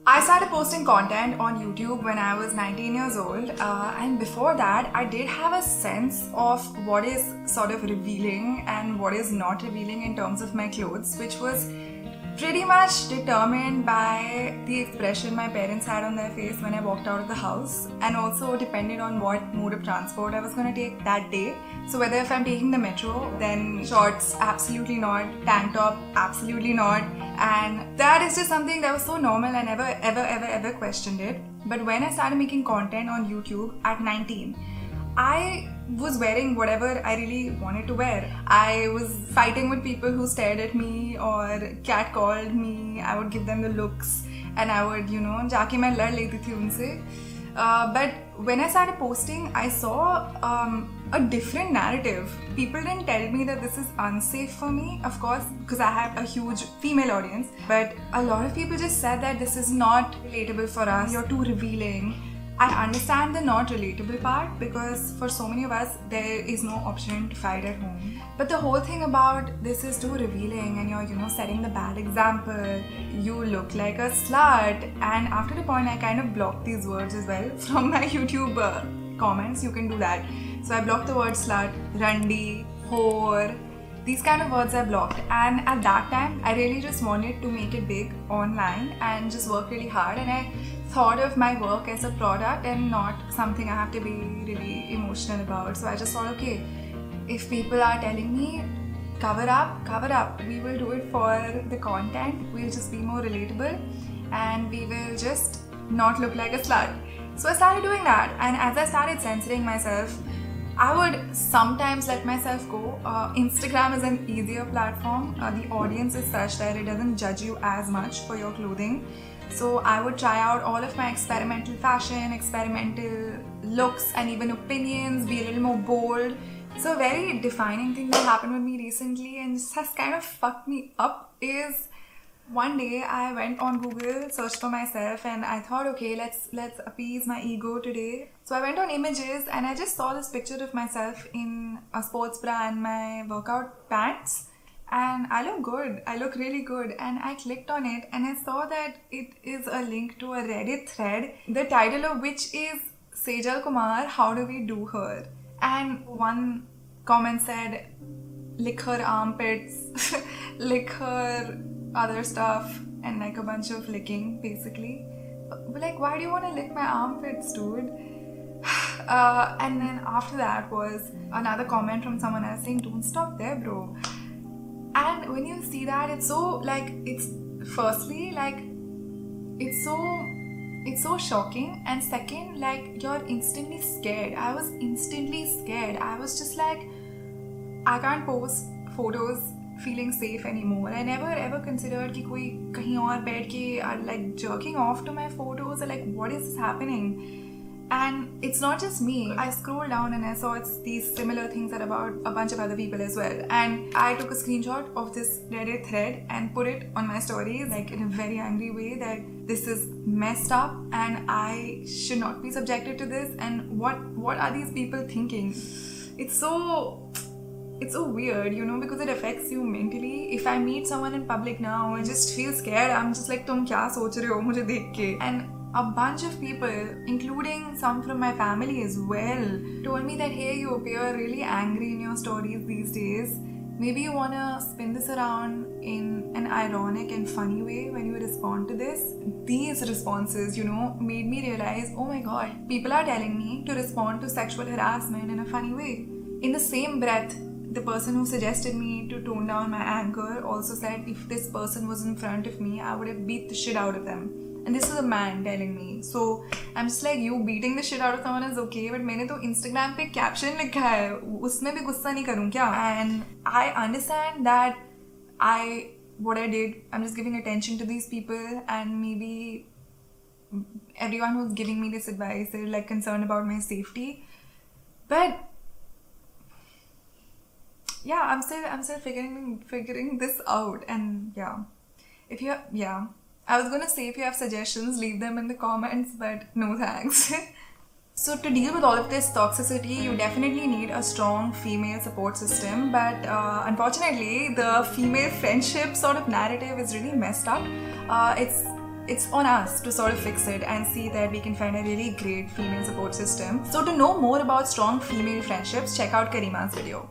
I started posting content on YouTube when I was 19 years old, and before that, I did have a sense of what is sort of revealing and what is not revealing in terms of my clothes, which was pretty much determined by the expression my parents had on their face when I walked out of the house, and also depended on what mode of transport I was going to take that day. So whether if I'm taking the metro, then shorts, absolutely not. Tank top, absolutely not. And that is just something that was so normal. I never ever questioned it. But when I started making content on YouTube at 19, I was wearing whatever I really wanted to wear. I was fighting with people who stared at me or catcalled me. I would give them the looks and I would, जाके मैं लड़ लेती थी उनसे. But when I started posting, I saw a different narrative. People didn't tell me that this is unsafe for me, of course, because I have a huge female audience. But a lot of people just said that this is not relatable for us. You're too revealing. I understand the not relatable part because for so many of us, there is no option to fight at home. But the whole thing about this is too revealing and you're, setting the bad example. You look like a slut. And after the point, I kind of blocked these words as well from my YouTube comments. You can do that. So I blocked the word slut, randi, whore. These kind of words I blocked, and at that time I really just wanted to make it big online and just work really hard, and I thought of my work as a product and not something I have to be really emotional about. So I just thought, okay, if people are telling me cover up, we will do it for the content, we'll just be more relatable and we will just not look like a slut. So I started doing that, and as I started censoring myself, I would sometimes let myself go. Instagram is an easier platform. The audience is such that it doesn't judge you as much for your clothing. So I would try out all of my experimental fashion, experimental looks, and even opinions, be a little more bold. So a very defining thing that happened with me recently and just has kind of fucked me up is one day I went on Google, searched for myself, and I thought, okay, let's appease my ego today. So I went on images and I just saw this picture of myself in a sports bra and my workout pants, and I look good. I look really good, and I clicked on it and I saw that it is a link to a Reddit thread, the title of which is Sejal Kumar, How Do We Do Her? And one comment said, lick her armpits, lick her other stuff, and like a bunch of licking basically. But like, why do you want to lick my armpits, dude? And then after that was another comment from someone else saying, don't stop there, bro. And when you see that, it's so like, it's firstly like, it's so shocking, and second, like, you're instantly scared. I was instantly scared. I was just like, I can't post photos feeling safe anymore. I never ever considered कि कोई कहीं और बैठ के are like jerking off to my photos, or like, what is happening? And it's not just me. I scrolled down and I saw these similar things that about a bunch of other people as well. And I took a screenshot of this Reddit thread and put it on my stories, like in a very angry way, that this is messed up and I should not be subjected to this. And what are these people thinking? It's so weird, because it affects you mentally. If I meet someone in public now, I just feel scared. I'm just like, तुम क्या सोच रहे हो मुझे देख के? And a bunch of people, including some from my family as well, told me that, hey, you appear really angry in your stories these days. Maybe you want to spin this around in an ironic and funny way when you respond to this. These responses, made me realize, oh my god, people are telling me to respond to sexual harassment in a funny way. In the same breath, the person who suggested me to tone down my anger also said if this person was in front of me, I would have beat the shit out of them. And this is a man telling me. So I'm just like, you beating the shit out of someone is okay, but मैंने तो Instagram पे caption लिखा है, उसमें भी गुस्सा नहीं करूँ क्या? And I understand that what I did, I'm just giving attention to these people, and maybe everyone who's giving me this advice, they're like concerned about my safety. But yeah, I'm still figuring this out. And I was gonna say if you have suggestions, leave them in the comments, but no thanks. So to deal with all of this toxicity, you definitely need a strong female support system, but unfortunately, the female friendship sort of narrative is really messed up. It's it's on us to sort of fix it and see that we can find a really great female support system. So to know more about strong female friendships, check out Karima's video.